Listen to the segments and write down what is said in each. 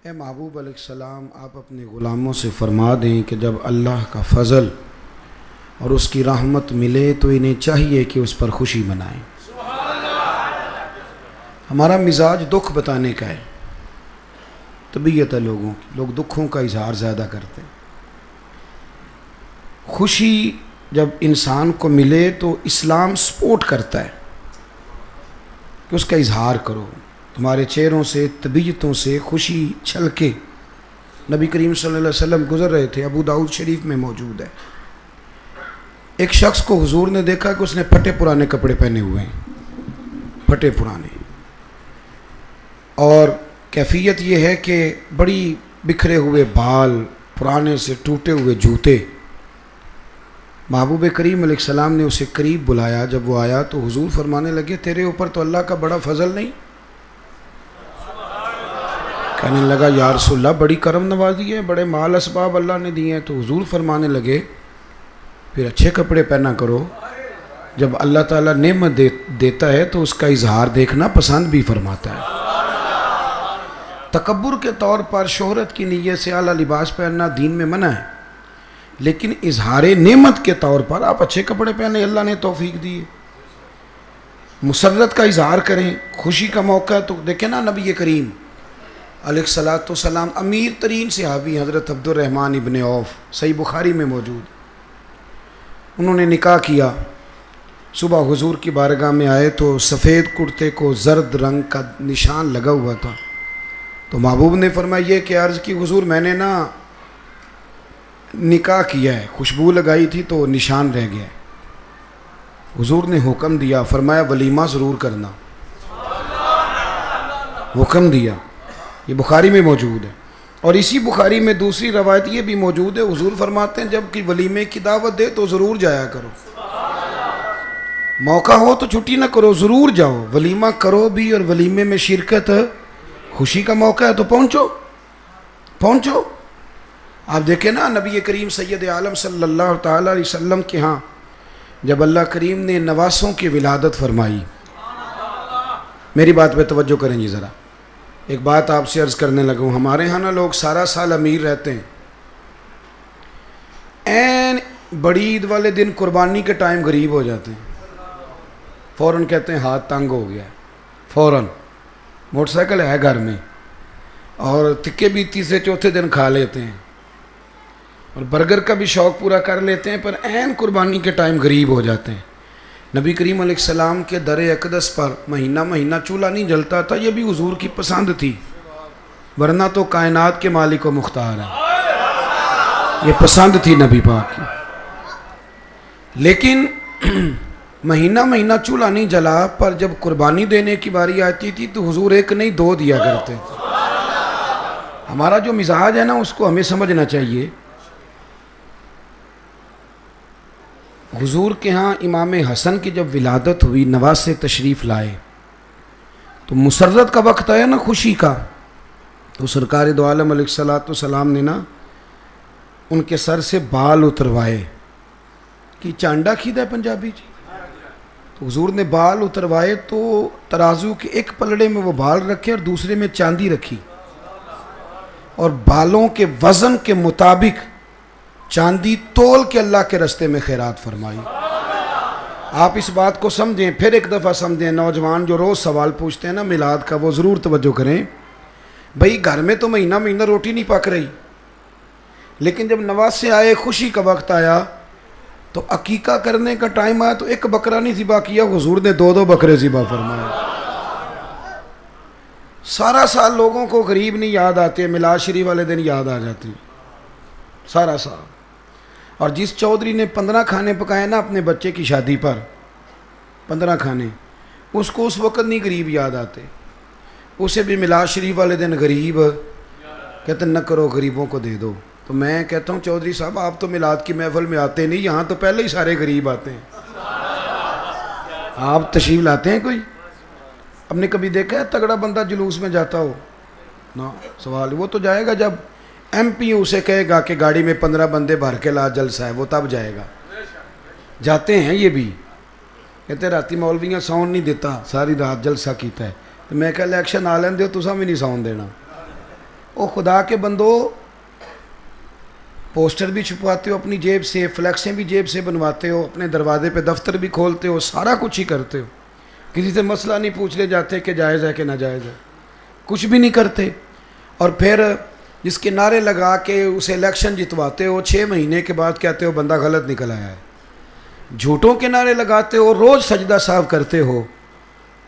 اے محبوب علیہ السلام، آپ اپنے غلاموں سے فرما دیں کہ جب اللہ کا فضل اور اس کی رحمت ملے تو انہیں چاہیے کہ اس پر خوشی منائیں۔ ہمارا مزاج دکھ بتانے کا ہے، طبیعت ہے لوگوں کی، لوگ دکھوں کا اظہار زیادہ کرتے ہیں۔ خوشی جب انسان کو ملے تو اسلام سپورٹ کرتا ہے کہ اس کا اظہار کرو، تمہارے چہروں سے، طبیعتوں سے خوشی چھلکے۔ نبی کریم صلی اللہ علیہ وسلم گزر رہے تھے، ابو داؤد شریف میں موجود ہے۔ ایک شخص کو حضور نے دیکھا کہ اس نے پھٹے پرانے کپڑے پہنے ہوئے ہیں، پھٹے پرانے، اور کیفیت یہ ہے کہ بڑی بکھرے ہوئے بال، پرانے سے ٹوٹے ہوئے جوتے۔ محبوب کریم علیہ السلام نے اسے قریب بلایا، جب وہ آیا تو حضور فرمانے لگے تیرے اوپر تو اللہ کا بڑا فضل نہیں؟ کہنے لگا یا رسول اللہ بڑی کرم نوازی ہے، بڑے مال اسباب اللہ نے دیے ہیں۔ تو حضور فرمانے لگے پھر اچھے کپڑے پہنا کرو، جب اللہ تعالیٰ نعمت دیتا ہے تو اس کا اظہار دیکھنا پسند بھی فرماتا ہے۔ تکبر کے طور پر شہرت کی نیت سے اعلیٰ لباس پہننا دین میں منع ہے، لیکن اظہار نعمت کے طور پر آپ اچھے کپڑے پہنے، اللہ نے توفیق دی ہے، مسرت کا اظہار کریں، خوشی کا موقع ہے۔ تو دیکھیں نا نبی کریم علیہ الصلاۃ والسلام، امیر ترین صحابی حضرت عبد الرحمن ابن عوف، صحیح بخاری میں موجود، انہوں نے نکاح کیا۔ صبح حضور کی بارگاہ میں آئے تو سفید کرتے کو زرد رنگ کا نشان لگا ہوا تھا۔ تو محبوب نے فرمایا یہ کہ عرض کی حضور میں نے نا نکاح کیا ہے، خوشبو لگائی تھی تو نشان رہ گیا ہے۔ حضور نے حکم دیا، فرمایا ولیمہ ضرور کرنا، حکم دیا۔ یہ بخاری میں موجود ہے، اور اسی بخاری میں دوسری روایت یہ بھی موجود ہے، حضور فرماتے ہیں جب کہ ولیمے کی دعوت دے تو ضرور جایا کرو، موقع ہو تو چھٹی نہ کرو، ضرور جاؤ، ولیمہ کرو بھی، اور ولیمے میں شرکت، خوشی کا موقع ہے تو پہنچو۔ آپ دیکھیں نا نبی کریم سید عالم صلی اللہ تعالیٰ علیہ وسلم کے ہاں جب اللہ کریم نے نواسوں کی ولادت فرمائی، میری بات پہ توجہ کریں جی ذرا، ایک بات آپ سے عرض کرنے لگا ہوں، ہمارے ہاں نا لوگ سارا سال امیر رہتے ہیں، این بڑی عید والے دن قربانی کے ٹائم غریب ہو جاتے ہیں، فوراً کہتے ہیں ہاتھ تنگ ہو گیا ہے، فوراً موٹر سائیکل ہے گھر میں، اور تکے بھی تیسرے چوتھے دن کھا لیتے ہیں، اور برگر کا بھی شوق پورا کر لیتے ہیں، پر عین قربانی کے ٹائم غریب ہو جاتے ہیں۔ نبی کریم علیہ السلام کے در اقدس پر مہینہ چولہا نہیں جلتا تھا، یہ بھی حضور کی پسند تھی، ورنہ تو کائنات کے مالک و مختار ہے، یہ پسند تھی نبی پاک کی۔ لیکن مہینہ چولہا نہیں جلا، پر جب قربانی دینے کی باری آتی تھی تو حضور ایک نہیں دو دیا کرتے تھے۔ ہمارا جو مزاج ہے نا اس کو ہمیں سمجھنا چاہیے۔ حضور کے ہاں امام حسن کی جب ولادت ہوئی، نواسے تشریف لائے، تو مسرت کا وقت آیا نا خوشی کا، تو سرکار دو عالم علیہ الصلاۃ والسلام نے نا ان کے سر سے بال اتروائے، کہ چانڈا کھیدا ہے پنجابی جی، تو حضور نے بال اتروائے تو ترازو کے ایک پلڑے میں وہ بال رکھے اور دوسرے میں چاندی رکھی، اور بالوں کے وزن کے مطابق چاندی تول کے اللہ کے رستے میں خیرات فرمائی۔ آپ اس بات کو سمجھیں، پھر ایک دفعہ سمجھیں، نوجوان جو روز سوال پوچھتے ہیں نا میلاد کا، وہ ضرور توجہ کریں۔ بھئی گھر میں تو مہینہ روٹی نہیں پک رہی، لیکن جب نواسے آئے، خوشی کا وقت آیا، تو عقیقہ کرنے کا ٹائم آیا تو ایک بکرا نہیں ذبح کیا، حضور نے دو بکرے ذبح فرمائے۔ سارا سال لوگوں کو غریب نہیں یاد آتے، میلاد شریف والے دن یاد آ جاتے سارا سال۔ اور جس چودھری نے 15 کھانے پکائے نا اپنے بچے کی شادی پر، 15 کھانے، اس کو اس وقت نہیں غریب یاد آتے، اسے بھی میلاد شریف والے دن غریب کہتے نہ کرو، غریبوں کو دے دو۔ تو میں کہتا ہوں چودھری صاحب آپ تو میلاد کی محفل میں آتے نہیں، یہاں تو پہلے ہی سارے غریب آتے ہیں، آپ تشریف لاتے ہیں؟ کوئی ہم نے کبھی دیکھا ہے تگڑا بندہ جلوس میں جاتا ہو؟ نا، سوال وہ تو جائے گا جب ایم پی اسے کہے گا کہ گاڑی میں 15 بندے بھر کے لا، جلسہ ہے، وہ تب جائے گا۔ جاتے ہیں یہ بھی، کہتے راتی مولویاں ساؤن نہیں دیتا، ساری رات جلسہ کیتا ہے، تو میں کہ الیکشن آ لین دیو تساں بھی نہیں ساؤن دینا، او خدا کے بندو، پوسٹر بھی چھپواتے ہو اپنی جیب سے، فلیکسیں بھی جیب سے بنواتے ہو، اپنے دروازے پہ دفتر بھی کھولتے ہو، سارا کچھ ہی کرتے ہو، کسی سے مسئلہ نہیں پوچھ لے جاتے کہ جائز ہے کہ ناجائز ہے، کچھ بھی نہیں کرتے، اور پھر جس کے نعرے لگا کے اسے الیکشن جتواتے ہو، 6 مہینے کے بعد کہتے ہو بندہ غلط نکل آیا ہے، جھوٹوں کے نعرے لگاتے ہو، روز سجدہ صاف کرتے ہو۔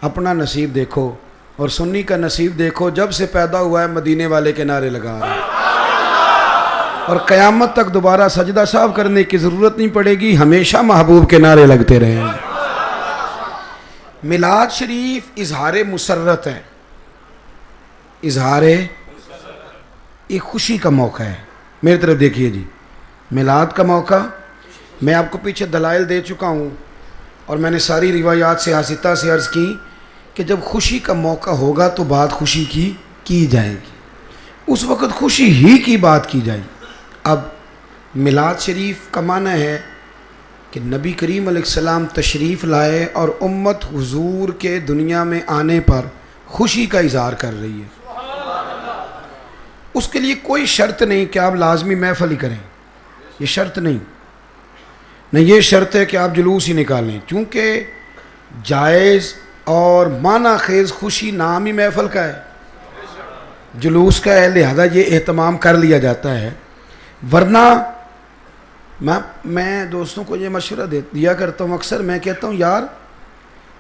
اپنا نصیب دیکھو اور سنی کا نصیب دیکھو، جب سے پیدا ہوا ہے مدینے والے کے نعرے لگا رہا ہے، اور قیامت تک دوبارہ سجدہ صاف کرنے کی ضرورت نہیں پڑے گی، ہمیشہ محبوب کے نعرے لگتے رہیں۔ میلاد شریف اظہار مسرت ہے، اظہار ایک خوشی کا موقع ہے۔ میری طرف دیکھیے جی، میلاد کا موقع، میں آپ کو پیچھے دلائل دے چکا ہوں، اور میں نے ساری روایات سے حاسطہ سے عرض کی کہ جب خوشی کا موقع ہوگا تو بات خوشی کی جائے گی، اس وقت خوشی ہی کی بات کی جائے گی۔ اب میلاد شریف کا معنی ہے کہ نبی کریم علیہ السلام تشریف لائے اور امت حضور کے دنیا میں آنے پر خوشی کا اظہار کر رہی ہے۔ اس کے لیے کوئی شرط نہیں کہ آپ لازمی محفل ہی کریں، یہ شرط نہیں، نہ یہ شرط ہے کہ آپ جلوس ہی نکالیں، چونکہ جائز اور معنی خیز خوشی نام ہی محفل کا ہے، جلوس کا ہے، لہذا یہ اہتمام کر لیا جاتا ہے۔ ورنہ میں دوستوں کو یہ مشورہ دیا کرتا ہوں، اکثر میں کہتا ہوں یار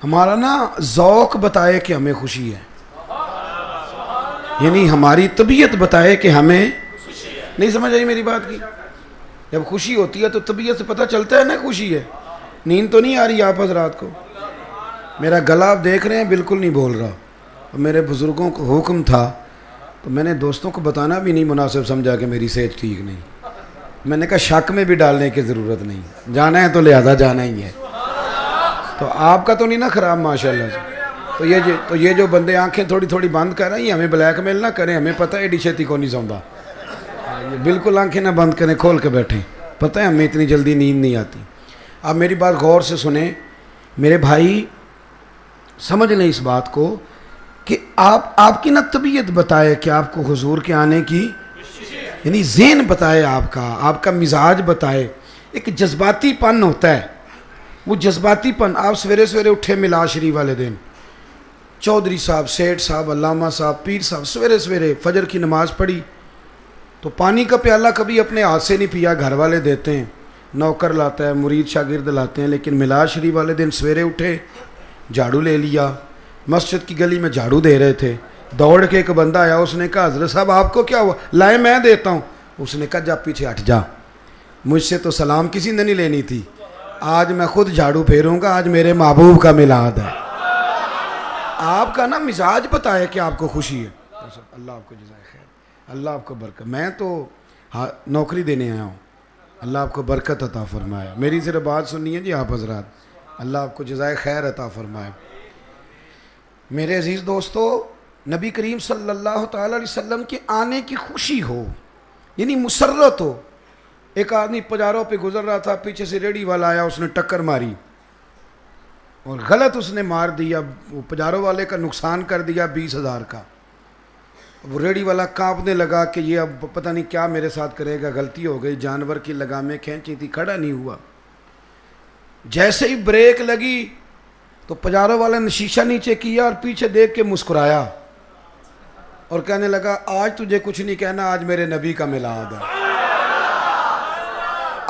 ہمارا نا ذوق بتائے کہ ہمیں خوشی ہے، یعنی ہماری طبیعت بتائے کہ ہمیں نہیں سمجھ آئی میری بات کی۔ جب خوشی ہوتی ہے تو طبیعت سے پتہ چلتا ہے نا خوشی ہے۔ نیند تو نہیں آ رہی آپ حضرات کو؟ میرا گلا آپ دیکھ رہے ہیں بالکل نہیں بول رہا، اور میرے بزرگوں کو حکم تھا تو میں نے دوستوں کو بتانا بھی نہیں مناسب سمجھا کہ میری صحت ٹھیک نہیں، میں نے کہا شک میں بھی ڈالنے کی ضرورت نہیں، جانا ہے تو لہذا جانا ہی ہے۔ تو آپ کا تو نہیں نا خراب ماشاءاللہ سے؟ تو یہ جو بندے آنکھیں تھوڑی تھوڑی بند کر رہے ہیں، ہمیں بلیک میل نہ کریں، ہمیں پتہ ہے ایڈی چھتی کو نہیں سوندا، بالکل آنکھیں نہ بند کریں، کھول کے بیٹھیں، پتہ ہے ہمیں اتنی جلدی نیند نہیں آتی۔ آپ میری بات غور سے سنیں میرے بھائی، سمجھ لیں اس بات کو کہ آپ کی نا طبیعت بتائے کہ آپ کو حضور کے آنے کی، یعنی ذہن بتائے، آپ کا مزاج بتائے۔ ایک جذباتی پن ہوتا ہے، وہ جذباتی پن، آپ سویرے سویرے اٹھے میلاد شریف والے دن، چودھری صاحب، سیٹھ صاحب، علامہ صاحب، پیر صاحب سویرے سویرے فجر کی نماز پڑھی تو پانی کا پیالہ کبھی اپنے ہاتھ سے نہیں پیا، گھر والے دیتے ہیں، نوکر لاتا ہے، مرید شاگرد لاتے ہیں، لیکن میلاد شریف والے دن سویرے اٹھے، جھاڑو لے لیا، مسجد کی گلی میں جھاڑو دے رہے تھے، دوڑ کے ایک بندہ آیا، اس نے کہا حضرت صاحب آپ کو کیا ہوا؟ لائے میں دیتا ہوں۔ اس نے کہا جا پیچھے ہٹ جا، مجھ سے تو سلام کسی نے نہیں لینی تھی، آج میں خود جھاڑو پھیروں گا، آج میرے محبوب کا میلاد ہے۔ آپ کا نا مزاج بتائے کہ آپ کو خوشی ہے۔ اللہ آپ کو جزائے خیر، اللہ آپ کو برکت، میں تو نوکری دینے آیا ہوں، اللہ آپ کو برکت عطا فرمائے۔ میری صرف بات سننی ہے جی آپ حضرات، اللہ آپ کو جزائے خیر عطا فرمائے۔ میرے عزیز دوستو، نبی کریم صلی اللہ تعالی علیہ وسلم کے آنے کی خوشی ہو، یعنی مسرت ہو۔ ایک آدمی پجاروں پہ گزر رہا تھا، پیچھے سے ریڑھی والا آیا، اس نے ٹکر ماری اور غلط اس نے مار دیا، وہ پجاروں والے کا نقصان کر دیا 20,000 کا۔ وہ ریڑھی والا کانپنے لگا کہ یہ اب پتہ نہیں کیا میرے ساتھ کرے گا، غلطی ہو گئی، جانور کی لگامیں کھینچی تھی، کھڑا نہیں ہوا۔ جیسے ہی بریک لگی تو پجاروں والے نے شیشہ نیچے کیا اور پیچھے دیکھ کے مسکرایا اور کہنے لگا آج تجھے کچھ نہیں کہنا، آج میرے نبی کا میلاد ہے،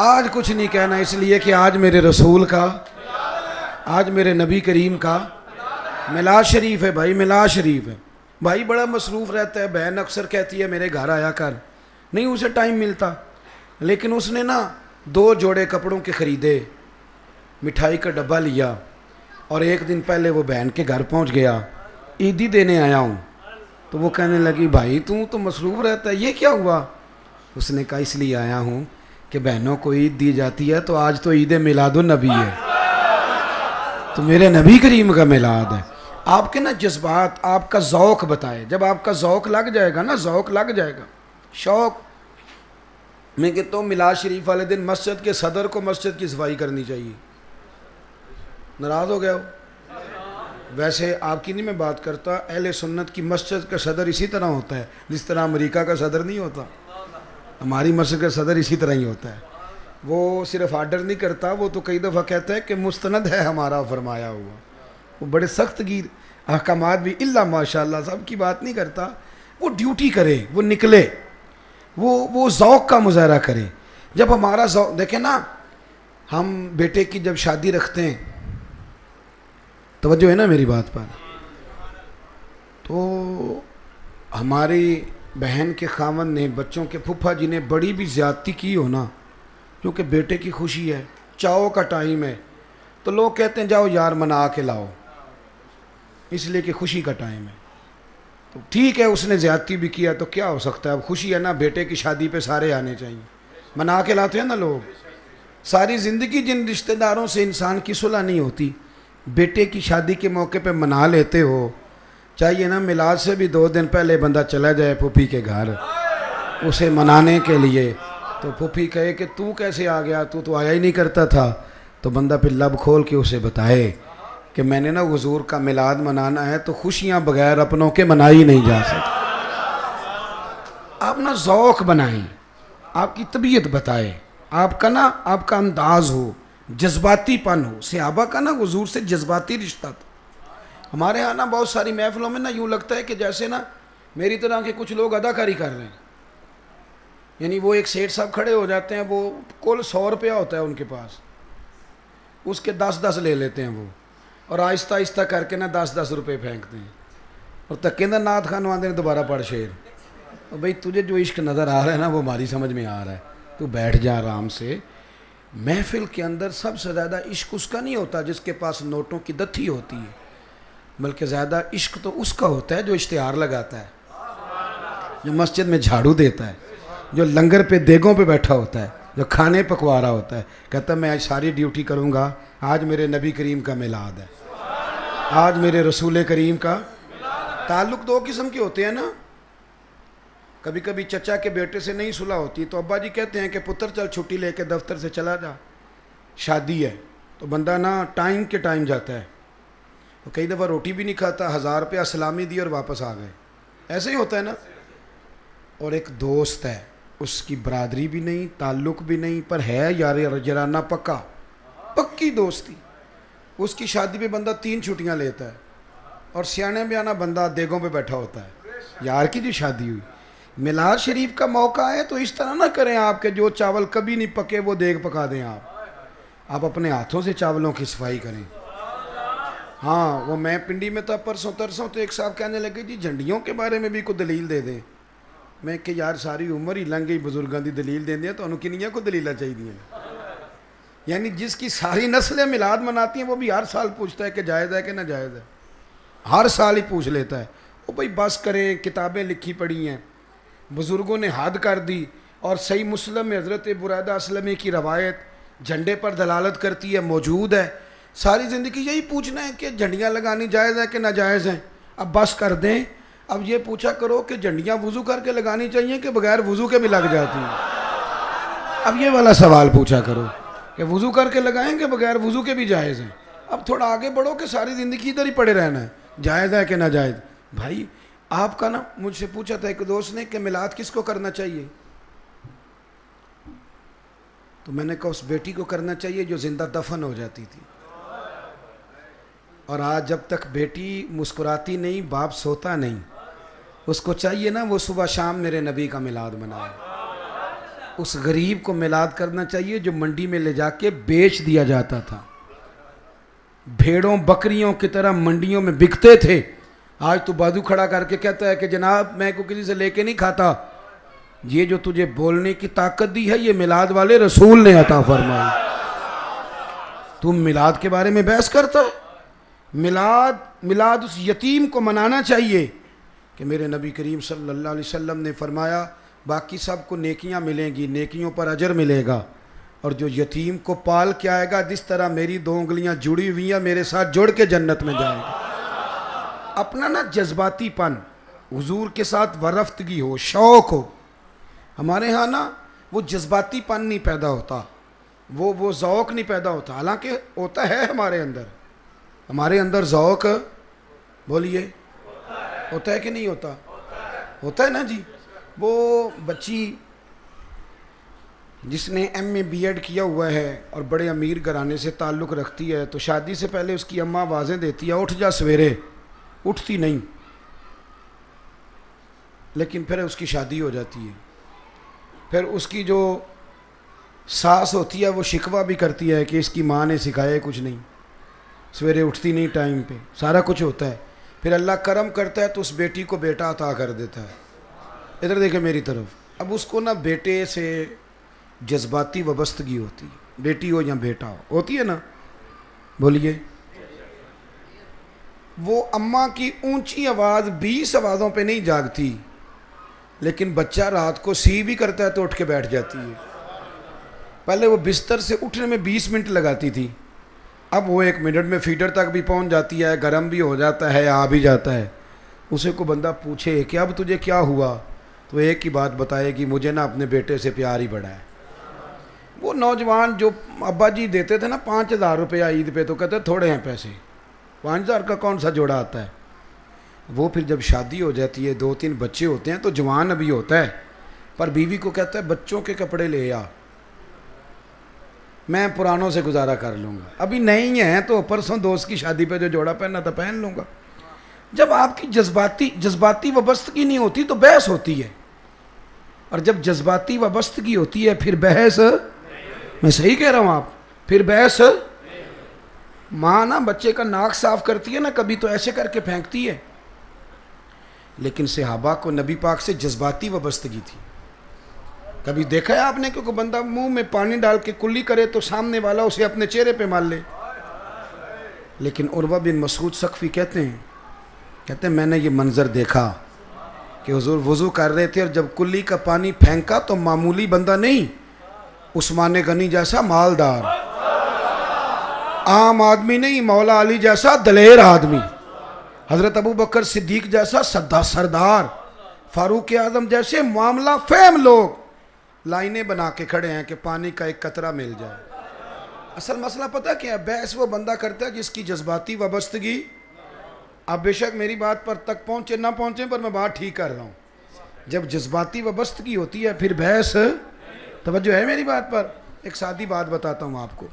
آج کچھ نہیں کہنا، اس لیے کہ آج میرے رسول کا، آج میرے نبی کریم کا میلاد شریف ہے۔ بھائی میلاد شریف ہے، بھائی بڑا مصروف رہتا ہے، بہن اکثر کہتی ہے میرے گھر آیا کر، نہیں اسے ٹائم ملتا، لیکن اس نے نا 2 جوڑے کپڑوں کے خریدے، مٹھائی کا ڈبہ لیا، اور ایک دن پہلے وہ بہن کے گھر پہنچ گیا، عیدی دینے آیا ہوں، تو وہ کہنے لگی بھائی تو مصروف رہتا ہے، یہ کیا ہوا؟ اس نے کہا اس لیے آیا ہوں کہ بہنوں کو عید دی جاتی ہے، تو آج تو عید میلاد النبی ہے، تو میرے نبی کریم کا میلاد ہے۔ آپ کے نا جذبات، آپ کا ذوق بتائے، جب آپ کا ذوق لگ جائے گا نا، ذوق لگ جائے گا، شوق۔ میں کہتا ہوں میلاد شریف والے دن مسجد کے صدر کو مسجد کی صفائی کرنی چاہیے، ناراض ہو گیا ہو؟ ویسے آپ کی نہیں میں بات کرتا، اہل سنت کی مسجد کا صدر اسی طرح ہوتا ہے جس طرح امریکہ کا صدر نہیں ہوتا، ہماری مسجد کا صدر اسی طرح ہی ہوتا ہے. وہ صرف آرڈر نہیں کرتا، وہ تو کئی دفعہ کہتا ہے کہ مستند ہے ہمارا فرمایا ہوا. وہ بڑے سخت گیر احکامات بھی اللہ ماشاء اللہ سب کی بات نہیں کرتا. وہ ڈیوٹی کرے، وہ نکلے، وہ ذوق کا مظاہرہ کرے. جب ہمارا ذوق دیکھیں نا، ہم بیٹے کی جب شادی رکھتے ہیں، توجہ ہے نا میری بات پر، تو ہماری بہن کے خاوند نے، بچوں کے پھپھا جی نے بڑی بھی زیادتی کی ہو نا، کیونکہ بیٹے کی خوشی ہے، چاؤ کا ٹائم ہے، تو لوگ کہتے ہیں جاؤ یار منا کے لاؤ، اس لیے کہ خوشی کا ٹائم ہے. تو ٹھیک ہے، اس نے زیادتی بھی کیا تو کیا ہو سکتا ہے، اب خوشی ہے نا، بیٹے کی شادی پہ سارے آنے چاہیے، منا کے لاتے ہیں نا لوگ. ساری زندگی جن رشتہ داروں سے انسان کی صلح نہیں ہوتی، بیٹے کی شادی کے موقع پہ منا لیتے ہو. چاہیے نا میلاد سے بھی 2 دن پہلے بندہ چلا جائے پھوپھی کے گھر اسے منانے کے لیے. تو پھوپھی کہے کہ تو کیسے آ گیا، تو آیا ہی نہیں کرتا تھا، تو بندہ پھر لب کھول کے اسے بتائے کہ میں نے نا حضور کا میلاد منانا ہے، تو خوشیاں بغیر اپنوں کے منائی نہیں جا سکتی. آپ نا ذوق بنائیں، آپ کی طبیعت بتائے، آپ کا انداز ہو، جذباتی پن ہو. صحابہ کا نا حضور سے جذباتی رشتہ تھا. ہمارے ہاں نا بہت ساری محفلوں میں نا یوں لگتا ہے کہ جیسے نا میری طرح کے کچھ لوگ اداکاری کر رہے ہیں. یعنی وہ ایک سیٹھ صاحب کھڑے ہو جاتے ہیں، وہ کل 100 روپیہ ہوتا ہے ان کے پاس، اس کے 10 لے لیتے ہیں وہ، اور آہستہ آہستہ کر کے نا 10 روپے پھینکتے ہیں، اور تکیندہ نعت خان آتے ہیں دوبارہ پڑھ شعر. اور بھئی تجھے جو عشق نظر آ رہا ہے نا وہ ہماری سمجھ میں آ رہا ہے، تو بیٹھ جا آرام سے. محفل کے اندر سب سے زیادہ عشق اس کا نہیں ہوتا جس کے پاس نوٹوں کی دتھی ہوتی ہے، بلکہ زیادہ عشق تو اس کا ہوتا ہے جو اشتہار لگاتا ہے، جو مسجد میں جھاڑو دیتا ہے، جو لنگر پہ دیگوں پہ بیٹھا ہوتا ہے، جو کھانے پکوا رہا ہوتا ہے، کہتا ہے میں آج ساری ڈیوٹی کروں گا، آج میرے نبی کریم کا میلاد ہے، آج میرے رسول کریم کا. تعلق 2 قسم کے ہوتے ہیں نا. کبھی کبھی چچا کے بیٹے سے نہیں صلح ہوتی تو ابا جی کہتے ہیں کہ پتر چل چھٹی لے کے دفتر سے چلا جا، شادی ہے. تو بندہ نا ٹائم کے ٹائم جاتا ہے، تو کئی دفعہ روٹی بھی نہیں کھاتا، 1000 روپیہ سلامی دی اور واپس آ گئے. ایسے ہی ہوتا ہے نا. اور ایک دوست ہے، اس کی برادری بھی نہیں، تعلق بھی نہیں، پر ہے یار جرانہ پکی دوستی. اس کی شادی پہ بندہ 3 چھٹیاں لیتا ہے، اور سیانے بیانہ بندہ دیگوں پہ بیٹھا ہوتا ہے. یار کی جو شادی ہوئی، میلاد شریف کا موقع ہے تو اس طرح نہ کریں آپ کے جو چاول کبھی نہیں پکے وہ دیگ پکا دیں. آپ اپنے ہاتھوں سے چاولوں کی صفائی کریں. ہاں وہ میں پنڈی میں تھا پرسوں ترسوں، تو ایک صاحب کہنے لگے جی جھنڈیوں کے بارے میں بھی کوئی دلیل دے دیں. میں کہ یار ساری عمر ہی لنگ گئی بزرگاں دی دلیل دیں دیں تو انہوں کنیاں کو دلیلہ چاہیے دیں. یعنی جس کی ساری نسلیں میلاد مناتی ہیں وہ بھی ہر سال پوچھتا ہے کہ جائز ہے کہ نہ جائز ہے، ہر سال ہی پوچھ لیتا ہے. وہ بھائی بس کریں، کتابیں لکھی پڑھی ہیں، بزرگوں نے حد کر دی. اور صحیح مسلم میں حضرت برادہ اسلمی کی روایت جھنڈے پر دلالت کرتی ہے، موجود ہے. ساری زندگی یہی پوچھنا ہے کہ جھنڈیاں لگانی جائز ہے کہ ناجائز ہیں. اب بس کر دیں، اب یہ پوچھا کرو کہ جھنڈیاں وضو کر کے لگانی چاہیے کہ بغیر وضو کے بھی لگ جاتی ہیں. اب یہ والا سوال پوچھا کرو کہ وضو کر کے لگائیں کہ بغیر وضو کے بھی جائز ہیں. اب تھوڑا آگے بڑھو کہ ساری زندگی ادھر ہی پڑے رہنا ہے، جائز ہے کہ ناجائز. بھائی آپ کا نا مجھ سے پوچھا تھا ایک دوست نے کہ میلاد کس کو کرنا چاہیے، تو میں نے کہا اس بیٹی کو کرنا چاہیے جو زندہ دفن ہو جاتی تھی. اور آج جب تک بیٹی مسکراتی نہیں باپ سوتا نہیں، اس کو چاہیے نا وہ صبح شام میرے نبی کا میلاد منائے. اس غریب کو میلاد کرنا چاہیے جو منڈی میں لے جا کے بیچ دیا جاتا تھا، بھیڑوں بکریوں کی طرح منڈیوں میں بکتے تھے. آج تو بازو کھڑا کر کے کہتا ہے کہ جناب میں کو کسی سے لے کے نہیں کھاتا. یہ جو تجھے بولنے کی طاقت دی ہے یہ میلاد والے رسول نے عطا فرمائی. تم میلاد کے بارے میں بحث کرتا ہے. میلاد اس یتیم کو منانا چاہیے کہ میرے نبی کریم صلی اللہ علیہ وسلم نے فرمایا باقی سب کو نیکیاں ملیں گی، نیکیوں پر اجر ملے گا، اور جو یتیم کو پال کے آئے گا جس طرح میری 2 انگلیاں جڑی ہوئی ہیں میرے ساتھ جڑ کے جنت میں جائے گا. اپنا نا جذباتی پن، حضور کے ساتھ ورفتگی ہو، شوق ہو. ہمارے ہاں نا وہ جذباتی پن نہیں پیدا ہوتا، وہ ذوق نہیں پیدا ہوتا، حالانکہ ہوتا ہے ہمارے اندر ذوق بولیے ہوتا ہے کہ نہیں ہوتا؟ ہوتا ہے نا جی. وہ بچی جس نے ایم اے بی ایڈ کیا ہوا ہے اور بڑے امیر گھرانے سے تعلق رکھتی ہے، تو شادی سے پہلے اس کی اماں آوازیں دیتی ہے اٹھ جا سویرے، اٹھتی نہیں، لیکن پھر اس کی شادی ہو جاتی ہے. پھر اس کی جو ساس ہوتی ہے وہ شکوہ بھی کرتی ہے کہ اس کی ماں نے سکھایا کچھ نہیں، سویرے اٹھتی نہیں ٹائم پہ، سارا کچھ ہوتا ہے. پھر اللہ کرم کرتا ہے تو اس بیٹی کو بیٹا عطا کر دیتا ہے. ادھر دیکھیں میری طرف. اب اس کو نا بیٹے سے جذباتی وابستگی ہوتی ہے، بیٹی ہو یا بیٹا ہو، ہوتی ہے نا؟ بولیے. وہ اماں کی اونچی آواز 20 آوازوں پہ نہیں جاگتی، لیکن بچہ رات کو سی بھی کرتا ہے تو اٹھ کے بیٹھ جاتی ہے. پہلے وہ بستر سے اٹھنے میں 20 منٹ لگاتی تھی، اب وہ 1 منٹ میں فیڈر تک بھی پہنچ جاتی ہے، گرم بھی ہو جاتا ہے، آ بھی جاتا ہے. اسے کو بندہ پوچھے کہ اب تجھے کیا ہوا، تو ایک ہی بات بتائے کہ مجھے نا اپنے بیٹے سے پیار ہی بڑھا ہے. وہ نوجوان جو ابا جی دیتے تھے نا 5,000 روپیہ عید پہ، تو کہتے تھوڑے ہیں پیسے، 5,000 کا کون سا جوڑا آتا ہے. وہ پھر جب شادی ہو جاتی ہے، 2-3 بچے ہوتے ہیں، تو جوان ابھی ہوتا ہے، پر بیوی کو کہتا ہے بچوں کے کپڑے لے آ، میں پرانوں سے گزارا کر لوں گا، ابھی نہیں ہیں تو پرسوں دوست کی شادی پہ جو جوڑا پہننا تھا پہن لوں گا. جب آپ کی جذباتی وابستگی نہیں ہوتی تو بحث ہوتی ہے، اور جب جذباتی وابستگی ہوتی ہے پھر بحث. میں صحیح کہہ رہا ہوں آپ؟ پھر بحث. ماں نا بچے کا ناک صاف کرتی ہے نا، کبھی تو ایسے کر کے پھینکتی ہے، لیکن صحابہ کو نبی پاک سے جذباتی وابستگی تھی. کبھی دیکھا ہے آپ نے کہ کوئی بندہ منہ میں پانی ڈال کے کلی کرے تو سامنے والا اسے اپنے چہرے پہ مال لے؟ لیکن عروہ بن مسعود ثقفی کہتے ہیں میں نے یہ منظر دیکھا کہ حضور وضو کر رہے تھے، اور جب کلی کا پانی پھینکا تو معمولی بندہ نہیں، عثمان غنی جیسا مالدار، عام آدمی نہیں، مولا علی جیسا دلیر آدمی، حضرت ابو بکر صدیق جیسا سردار، فاروق اعظم جیسے معاملہ فہم لوگ لائنیں بنا کے کھڑے ہیں کہ پانی کا ایک قطرہ مل جائے. اصل مسئلہ پتہ کیا ہے؟ بحث وہ بندہ کرتا ہے جس کی جذباتی وابستگی. اب بے شک میری بات پر تک پہنچے نہ پہنچے، پر میں بات ٹھیک کر رہا ہوں. جب جذباتی وابستگی ہوتی ہے پھر بحث. توجہ ہے میری بات پر؟ ایک سادی بات بتاتا ہوں آپ کو.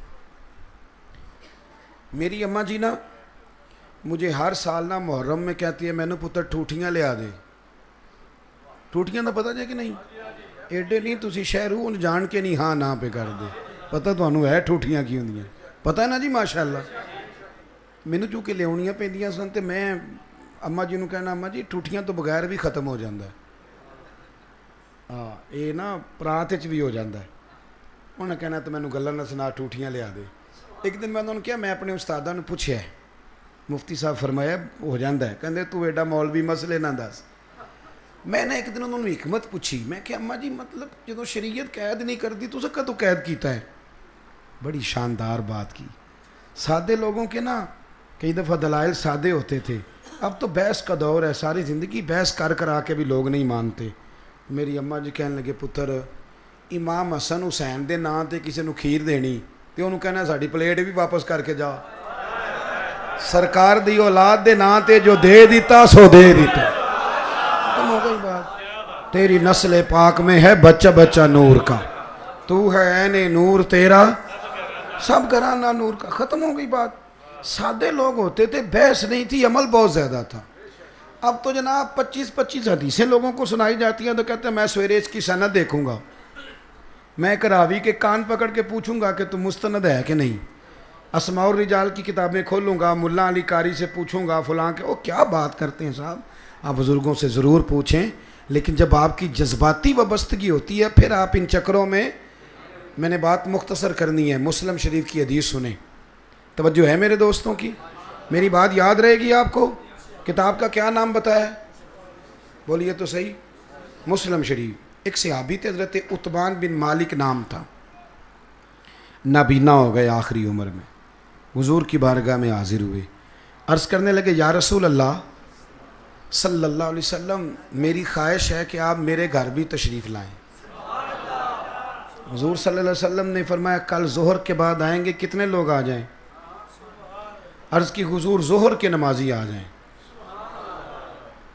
میری اماں جی نا مجھے ہر سال نا محرم میں کہتی ہے مینو پتر ٹھوٹیاں لیا دے. ٹھوٹیاں تو پتہ جائے کہ نہیں؟ ایڈے نہیں تسی شہرو ان جان کے نہیں ہاں نا پہ کر دے. پتہ تو انہوں ہے ٹھوٹیاں کی ہوندیاں، پتہ ہے نا جی ماشاءاللہ. مینو چونکہ لیاونیاں پیندیاں سن تے میں اماں جی نو کہنا اماں جی ٹھوٹیاں تو بغیر بھی ختم ہو جاندہ ہے. ہاں یہ نا پرات وچ بھی ہو جاندہ ہے. انہوں نے کہنا تو مینو گلاں نہ سنا ٹھوٹیاں لیا دے. ایک دن میں انہوں نے کیا، میں اپنے استادہ نے پوچھا ہے، مفتی صاحب فرمایا ہو جاندہ ہے، کہندے تو ایڈا مولوی مسئلے نہ دس. میں نے ایک دن انہوں نے حکمت پوچھی، میں کہ اماں جی مطلب جدو شریعت قید نہیں کرتی تو سکا تو قید کیتا ہے. بڑی شاندار بات کی. سادے لوگوں کے نا کئی دفعہ دلائل سادے ہوتے تھے، اب تو بحث کا دور ہے، ساری زندگی بحث کر آ کے بھی لوگ نہیں مانتے. میری اماں جی کہنے لگے پتر امام حسن حسین دے نام تے کسی نو کھیر دینی تے انہوں کہنا ساڑی پلیٹ بھی واپس کر کے جا. سرکار دی اولاد دے نام تے جو دے دیتا سو دے دیتا. ختم ہو گئی بات. تیری نسل پاک میں ہے بچہ بچہ نور کا، تو ہے عین نور تیرا سب گھرانہ نور کا. ختم ہو گئی بات. سادے لوگ ہوتے تھے، بحث نہیں تھی، عمل بہت زیادہ تھا. اب تو جناب 25 حدیثیں لوگوں کو سنائی جاتی ہیں تو کہتے ہیں میں سویرے اس کی سند دیکھوں گا، میں ایک راوی کے کان پکڑ کے پوچھوں گا کہ تم مستند ہے کہ نہیں، اسماء الرجال کی کتابیں کھولوں گا، ملا علی قاری سے پوچھوں گا، فلاں کے. وہ کیا بات کرتے ہیں صاحب، آپ بزرگوں سے ضرور پوچھیں، لیکن جب آپ کی جذباتی وابستگی ہوتی ہے پھر آپ ان چکروں میں نے بات مختصر کرنی ہے. مسلم شریف کی حدیث سنیں. توجہ ہے میرے دوستوں کی؟ میری بات یاد رہے گی آپ کو؟ کتاب کا کیا نام بتایا؟ بولیے تو صحیح. مسلم شریف. ایک صحابی تھے حضرت عتبان بن مالک نام تھا، نابینا ہو گئے آخری عمر میں، حضور کی بارگاہ میں حاضر ہوئے، عرض کرنے لگے یا رسول اللہ صلی اللہ علیہ وسلم میری خواہش ہے کہ آپ میرے گھر بھی تشریف لائیں. حضور صلی اللہ علیہ وسلم نے فرمایا کل ظہر کے بعد آئیں گے، کتنے لوگ آ جائیں؟ عرض کی حضور ظہر کے نمازی آ جائیں.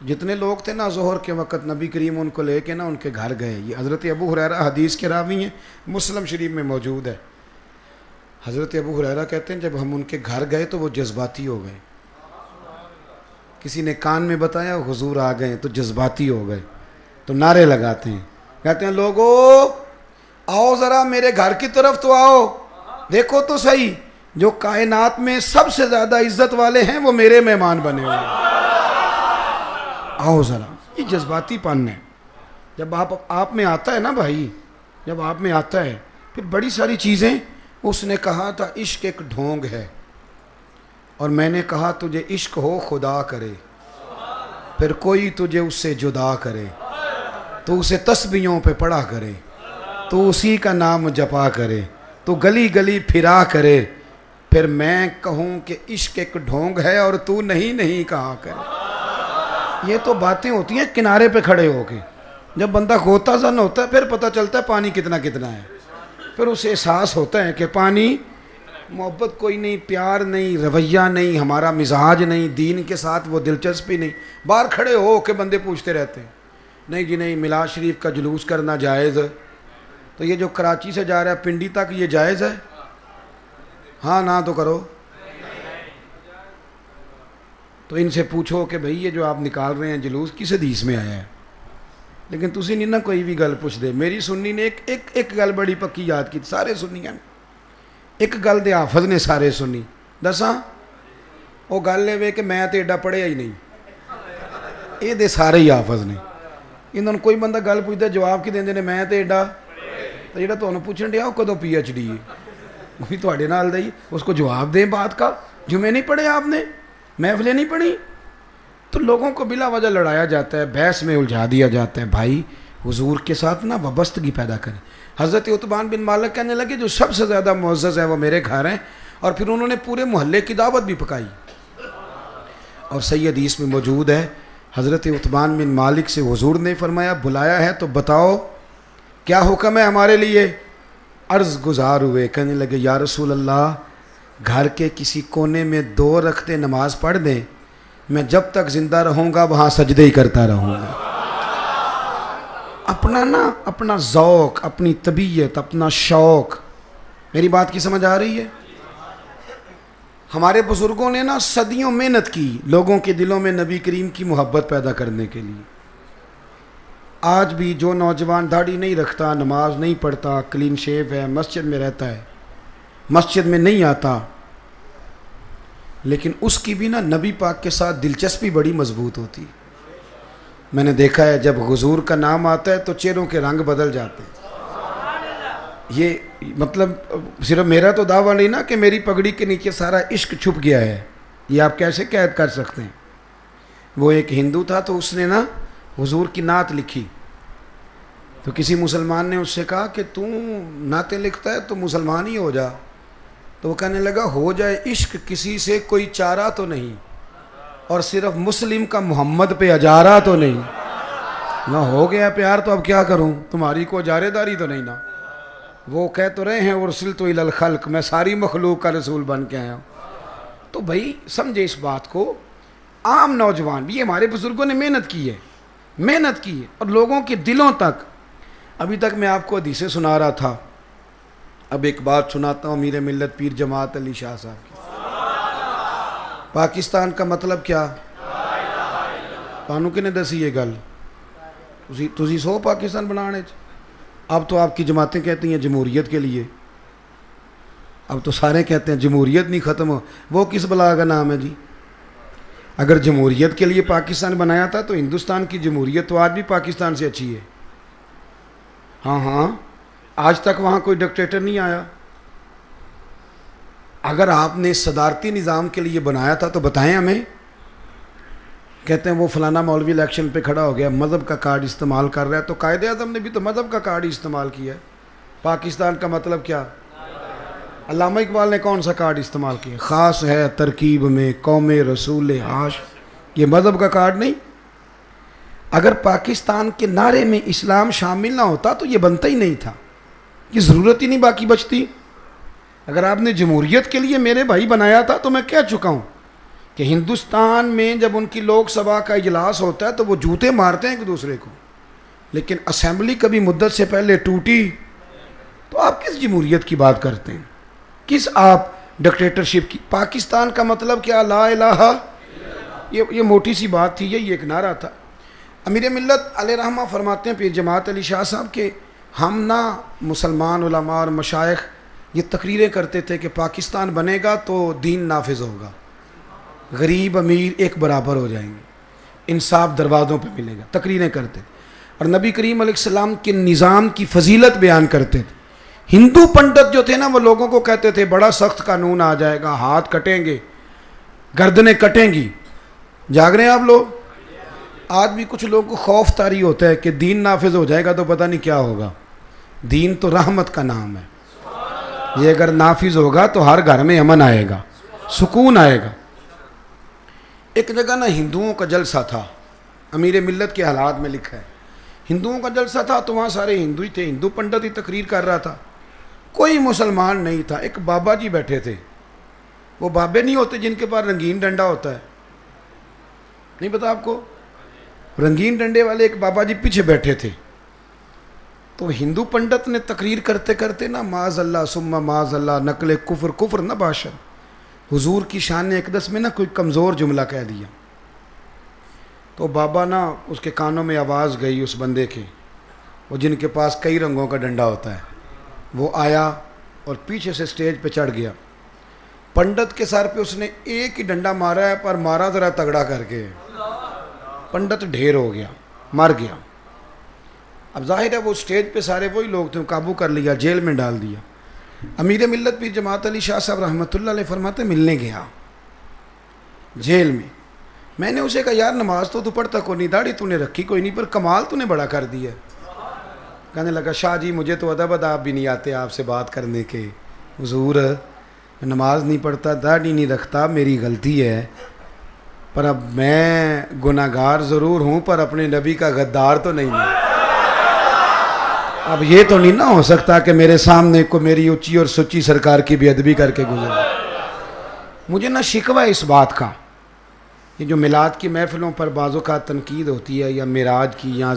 جتنے لوگ تھے نا ظہر کے وقت نبی کریم ان کو لے کے نا ان کے گھر گئے. یہ حضرت ابو ہریرہ حدیث کے راوی ہیں, مسلم شریف میں موجود ہے. حضرت ابو ہریرہ کہتے ہیں جب ہم ان کے گھر گئے تو وہ جذباتی ہو گئے. کسی نے کان میں بتایا حضور آ گئے تو جذباتی ہو گئے, تو نعرے لگاتے ہیں, کہتے ہیں لوگو آؤ ذرا میرے گھر کی طرف تو آؤ, دیکھو تو صحیح جو کائنات میں سب سے زیادہ عزت والے ہیں وہ میرے مہمان بنے ہوئے ہیں, آؤ ذرا. یہ جذباتی پن ہے. جب آپ میں آتا ہے نا بھائی, جب آپ میں آتا ہے پھر بڑی ساری چیزیں. اس نے کہا تھا عشق ایک ڈھونگ ہے, اور میں نے کہا تجھے عشق ہو خدا کرے, پھر کوئی تجھے اس سے جدا کرے, تو اسے تسبیحوں پہ پڑھا کرے, تو اسی کا نام جپا کرے, تو گلی گلی پھرا کرے, پھر میں کہوں کہ عشق ایک ڈھونگ ہے اور تو نہیں کہا کرے. یہ تو باتیں ہوتی ہیں کنارے پہ کھڑے ہو کے. جب بندہ غوطہ زن ہوتا ہے پھر پتہ چلتا ہے پانی کتنا ہے, پھر اسے احساس ہوتا ہے کہ پانی محبت کوئی نہیں, پیار نہیں, رویہ نہیں, ہمارا مزاج نہیں, دین کے ساتھ وہ دلچسپی نہیں. باہر کھڑے ہو کے بندے پوچھتے رہتے ہیں نہیں جی نہیں میلاد شریف کا جلوس کرنا جائز ہے, تو یہ جو کراچی سے جا رہا ہے پنڈی تک یہ جائز ہے؟ ہاں نہ تو کرو. تو ان سے پوچھو کہ بھئی یہ جو آپ نکال رہے ہیں جلوس کس حدیث میں آیا ہے؟ لیکن تسی نہیں نہ کوئی بھی گل پوچھ دے. میری سنی نے ایک گل بڑی پکی یاد کی, سارے سنیاں نے ایک گل دے حافظ نے سارے سنی. دساں وہ گل ہے کہ میں تو ایڈا پڑھیا ہی نہیں, یہ دے سارے ہی حافظ نے. انہوں نے کوئی بندہ گل پوچھتا جواب کی دیں نے میں تو ایڈا, تو جہاں تمہیں پوچھن دیا وہ کدوں PhD ہے وہ بھی تھوڑے نال دے, اس کو جواب دیں بات کا. جمعے نہیں پڑھے آپ نے, محفلیں نہیں پڑھی, تو لوگوں کو بلا وجہ لڑایا جاتا ہے, بحث میں الجھا دیا جاتا ہے. بھائی حضور کے ساتھ نا وابستگی پیدا کریں. حضرت عتبان بن مالک کہنے لگے جو سب سے زیادہ معزز ہے وہ میرے گھر ہیں, اور پھر انہوں نے پورے محلے کی دعوت بھی پکائی. اور صحیح حدیث میں موجود ہے حضرت عتبان بن مالک سے حضور نے فرمایا بلایا ہے تو بتاؤ کیا حکم ہے ہمارے لیے. عرض گزار ہوئے, کہنے لگے یا رسول اللہ گھر کے کسی کونے میں 2 رکعتیں نماز پڑھ دیں, میں جب تک زندہ رہوں گا وہاں سجدے ہی کرتا رہوں گا. اپنا ذوق, اپنی طبیعت, اپنا شوق. میری بات کی سمجھ آ رہی ہے؟ ہمارے بزرگوں نے نا صدیوں محنت کی لوگوں کے دلوں میں نبی کریم کی محبت پیدا کرنے کے لیے. آج بھی جو نوجوان داڑھی نہیں رکھتا, نماز نہیں پڑھتا, کلین شیو ہے, مسجد میں رہتا ہے, مسجد میں نہیں آتا, لیکن اس کی بھی نا نبی پاک کے ساتھ دلچسپی بڑی مضبوط ہوتی. میں نے دیکھا ہے جب حضور کا نام آتا ہے تو چہروں کے رنگ بدل جاتے ہیں. یہ مطلب صرف میرا تو دعویٰ نہیں نا کہ میری پگڑی کے نیچے سارا عشق چھپ گیا ہے, یہ آپ کیسے قید کر سکتے ہیں. وہ ایک ہندو تھا تو اس نے نا حضور کی نعت لکھی, تو کسی مسلمان نے اس سے کہا کہ تو نعتیں لکھتا ہے تو مسلمان ہی ہو جا. تو وہ کہنے لگا ہو جائے عشق کسی سے کوئی چارہ تو نہیں, اور صرف مسلم کا محمد پہ اجارہ تو نہیں. نہ ہو گیا پیار تو اب کیا کروں, تمہاری کو اجارے داری تو نہیں نا. وہ کہہ تو رہے ہیں ارسلت الی الخلق, میں ساری مخلوق کا رسول بن کے آیا ہوں. تو بھائی سمجھے اس بات کو. عام نوجوان بھی, ہمارے بزرگوں نے محنت کی ہے, اور لوگوں کے دلوں تک. ابھی تک میں آپ کو حدیثیں سنا رہا تھا, اب ایک بات سناتا ہوں امیر ملت پیر جماعت علی شاہ صاحب کی. پاکستان کا مطلب کیا تانوں کنے دسی یہ گل, تسی سو پاکستان بنانے. اب تو آپ کی جماعتیں کہتی ہیں جمہوریت کے لیے, اب تو سارے کہتے ہیں جمہوریت نہیں ختم ہو. وہ کس بلا کا نام ہے جی؟ اگر جمہوریت کے لیے پاکستان بنایا تھا تو ہندوستان کی جمہوریت تو آج بھی پاکستان سے اچھی ہے. ہاں آج تک وہاں کوئی ڈکٹیٹر نہیں آیا. اگر آپ نے صدارتی نظام کے لیے بنایا تھا تو بتائیں ہمیں. کہتے ہیں وہ فلانا مولوی الیکشن پہ کھڑا ہو گیا, مذہب کا کارڈ استعمال کر رہا ہے, تو قائد اعظم نے بھی تو مذہب کا کارڈ ہی استعمال کیا ہے. پاکستان کا مطلب کیا؟ علامہ اقبال نے کون سا کارڈ استعمال کیا؟ خاص ہے ترکیب میں قوم رسول عاش, یہ مذہب کا کارڈ نہیں. اگر پاکستان کے نعرے میں اسلام شامل نہ ہوتا تو یہ بنتا ہی نہیں تھا, یہ ضرورت ہی نہیں باقی بچتی. اگر آپ نے جمہوریت کے لیے میرے بھائی بنایا تھا تو میں کہہ چکا ہوں کہ ہندوستان میں جب ان کی لوک سبھا کا اجلاس ہوتا ہے تو وہ جوتے مارتے ہیں ایک دوسرے کو، لیکن اسمبلی کبھی مدت سے پہلے ٹوٹی تو آپ کس جمہوریت کی بات کرتے ہیں؟ کس آپ ڈکٹیٹرشپ کی؟ پاکستان کا مطلب کیا؟ لا الہ، یہ موٹی سی بات تھی، یہی ایک نعرہ تھا۔ امیر ملت علیہ رحمہ فرماتے ہیں پیر جماعت علی شاہ صاحب کہ ہم نہ مسلمان علماء اور مشائخ یہ تقریریں کرتے تھے کہ پاکستان بنے گا تو دین نافذ ہوگا، غریب امیر ایک برابر ہو جائیں گے، انصاف دروازوں پہ ملے گا، تقریریں کرتے تھے اور نبی کریم علیہ السلام کے نظام کی فضیلت بیان کرتے تھے۔ ہندو پنڈت جو تھے نا وہ لوگوں کو کہتے تھے بڑا سخت قانون آ جائے گا، ہاتھ کٹیں گے، گردنیں کٹیں گی۔ جاگ رہے ہیں آپ لوگ؟ آج بھی کچھ لوگوں کو خوف طاری ہوتا ہے کہ دین نافذ ہو جائے گا تو پتہ نہیں کیا ہوگا۔ دین تو رحمت کا نام ہے، یہ اگر نافذ ہوگا تو ہر گھر میں امن آئے گا، سکون آئے گا۔ ایک جگہ نا ہندوؤں کا جلسہ تھا، امیر ملت کے حالات میں لکھا ہے، ہندوؤں کا جلسہ تھا تو وہاں سارے ہندو ہی تھے، ہندو پنڈت ہی تقریر کر رہا تھا، کوئی مسلمان نہیں تھا۔ ایک بابا جی بیٹھے تھے، وہ بابے نہیں ہوتے جن کے پاس رنگین ڈنڈا ہوتا ہے، نہیں پتا آپ کو؟ رنگین ڈنڈے والے ایک بابا جی پیچھے بیٹھے تھے۔ تو ہندو پنڈت نے تقریر کرتے کرتے نا معاذ اللہ ثم معاذ اللہ نقل کفر کفر نہ باشد، حضور کی شان اقدس میں نا کوئی کمزور جملہ کہہ دیا۔ تو بابا نا اس کے کانوں میں آواز گئی اس بندے کے، وہ جن کے پاس کئی رنگوں کا ڈنڈا ہوتا ہے، وہ آیا اور پیچھے سے سٹیج پہ چڑھ گیا۔ پنڈت کے سر پہ اس نے ایک ہی ڈنڈا مارا ہے، پر مارا ذرا تگڑا کر کے، پنڈت ڈھیر ہو گیا، مر گیا۔ اب ظاہر ہے وہ سٹیج پہ سارے وہی لوگ تھے، قابو کر لیا، جیل میں ڈال دیا۔ امیر ملت پیر جماعت علی شاہ صاحب رحمۃ اللہ علیہ فرماتے ملنے گیا جیل میں نے اسے کہا یار نماز تو پڑھتا کوئی نہیں، داڑھی تو نے رکھی کوئی نہیں، پر کمال تو نے بڑا کر دیا۔ کہنے لگا شاہ جی مجھے تو ادب اداب بھی نہیں آتے آپ سے بات کرنے کے، حضور میں نماز نہیں پڑھتا، داڑھی نہیں رکھتا، میری غلطی ہے، پر اب میں گناہ گار ضرور ہوں پر اپنے نبی کا غدار تو نہیں ہوں۔ اب یہ تو نہیں نہ ہو سکتا کہ میرے سامنے کو میری اونچی اور سچی سرکار کی بے ادبی کر کے گزرے۔ مجھے نہ شکوہ اس بات کا، یہ جو میلاد کی محفلوں پر بعض اوقات تنقید ہوتی ہے یا معراج کی، یا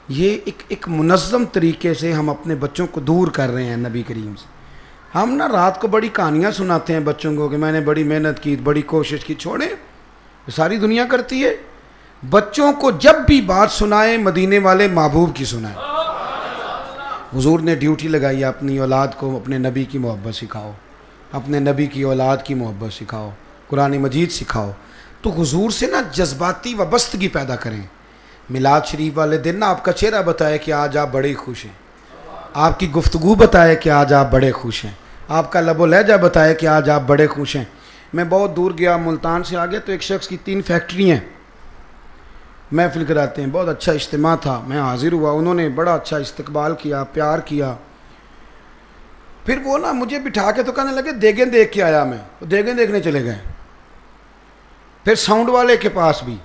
یہ ایک منظم طریقے سے ہم اپنے بچوں کو دور کر رہے ہیں نبی کریم سے۔ ہم نا رات کو بڑی کہانیاں سناتے ہیں بچوں کو کہ میں نے بڑی محنت کی، بڑی کوشش کی، چھوڑیں ساری دنیا کرتی ہے۔ بچوں کو جب بھی بات سنائیں مدینے والے محبوب کی سنائیں۔ حضور نے ڈیوٹی لگائی ہے اپنی اولاد کو اپنے نبی کی محبت سکھاؤ، اپنے نبی کی اولاد کی محبت سکھاؤ، قرآن مجید سکھاؤ۔ تو حضور سے نا جذباتی وابستگی پیدا کریں۔ میلاد شریف والے دن نا آپ کا چہرہ بتائے کہ آج آپ بڑے خوش ہیں، آپ کی گفتگو بتائے کہ آج آپ بڑے خوش ہیں، آپ کا لب و لہجہ بتائے کہ آج آپ بڑے خوش ہیں۔ میں بہت دور گیا، ملتان سے آگے، تو ایک شخص کی 3 فیکٹری ہیں، محفل کراتے ہیں، بہت اچھا اجتماع تھا، میں حاضر ہوا، انہوں نے بڑا اچھا استقبال کیا، پیار کیا۔ پھر وہ نا مجھے بٹھا کے تو کہنے لگے دیگیں دیکھ کے آیا میں، دیگیں دیکھنے چلے گئے۔ پھر ساؤنڈ والے کے پاس بھی،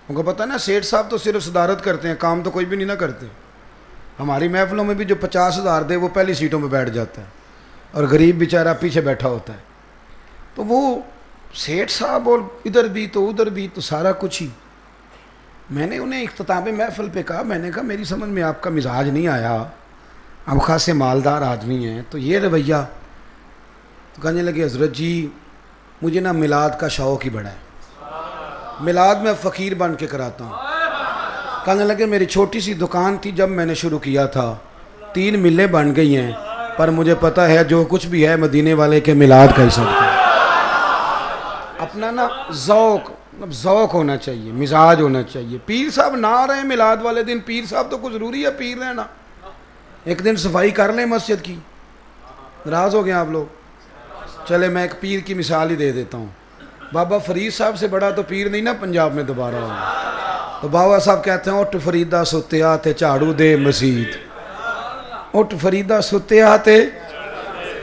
ان کو پتہ نا سیٹھ صاحب تو صرف صدارت کرتے ہیں، کام تو کوئی بھی نہیں نہ کرتے۔ ہماری محفلوں میں بھی جو 50,000 دے وہ پہلی سیٹوں پہ بیٹھ جاتا ہے اور غریب بیچارہ پیچھے بیٹھا ہوتا ہے۔ تو وہ سیٹھ صاحب اور ادھر بھی تو ادھر بھی تو سارا کچھ ہی۔ میں نے انہیں اختتام محفل پہ کہا، میں نے کہا میری سمجھ میں آپ کا مزاج نہیں آیا، آپ خاصے مالدار آدمی ہیں تو یہ رویہ۔ تو کہنے لگے حضرت جی مجھے نا میلاد کا شوق ہی بڑا ہے، میلاد میں فقیر بن کے کراتا ہوں۔ کہنے لگے میری چھوٹی سی دکان تھی جب میں نے شروع کیا تھا، 3 ملیں بن گئی ہیں، پر مجھے پتہ ہے جو کچھ بھی ہے مدینے والے کے میلاد کا ہی صدقہ ہے۔ اپنا نا ذوق ہونا چاہیے، مزاج ہونا چاہیے۔ پیر صاحب نہ آ رہے ہیں میلاد والے دن، پیر صاحب تو کچھ ضروری ہے پیر رہنا، ایک دن صفائی کر لیں مسجد کی۔ ناراض ہو گئے آپ لوگ؟ چلے میں ایک پیر کی مثال ہی دے دیتا ہوں، بابا فرید صاحب سے بڑا تو پیر نہیں نا پنجاب میں دوبارہ ہوگا۔ تو بابا صاحب کہتے ہیں اٹھ فریدا ستیا تے جھاڑو دے مسجد، اٹھ فریدا ستیا تے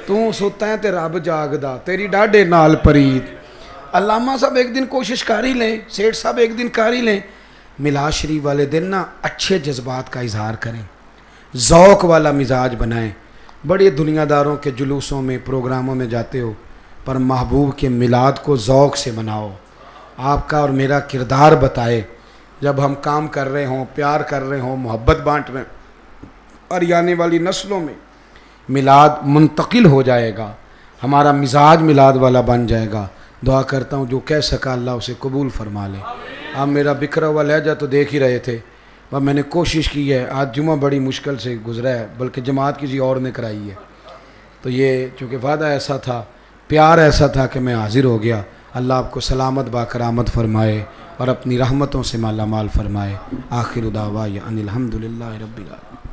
تو ستا ہے تے رب جاگدا، تیری ڈاڈے نال پرید۔ علامہ صاحب ایک دن کوشش کر ہی لیں، سیٹھ صاحب ایک دن کر ہی لیں، میلاد شریف والے دن نا اچھے جذبات کا اظہار کریں، ذوق والا مزاج بنائیں۔ بڑے دنیا داروں کے جلوسوں میں پروگراموں میں جاتے ہو، پر محبوب کے میلاد کو ذوق سے مناؤ، آپ کا اور میرا کردار بتائے. جب ہم کام کر رہے ہوں، پیار کر رہے ہوں، محبت بانٹ رہے ہیں، اور آنے والی نسلوں میں میلاد منتقل ہو جائے گا، ہمارا مزاج میلاد والا بن جائے گا. دعا کرتا ہوں جو کہہ سکا اللہ اسے قبول فرما لے. آپ میرا بکھرا ہوا لہجہ تو دیکھ ہی رہے تھے، اور میں نے کوشش کی ہے. آج جمعہ بڑی مشکل سے گزرا ہے، بلکہ جماعت کسی اور نے کرائی ہے. تو یہ چونکہ وعدہ ایسا تھا، پیار ایسا تھا کہ میں حاضر ہو گیا. اللہ آپ کو سلامت باکرامت فرمائے اور اپنی رحمتوں سے مالا مال فرمائے. آخر دعوانا ان الحمدللہ رب العالمین.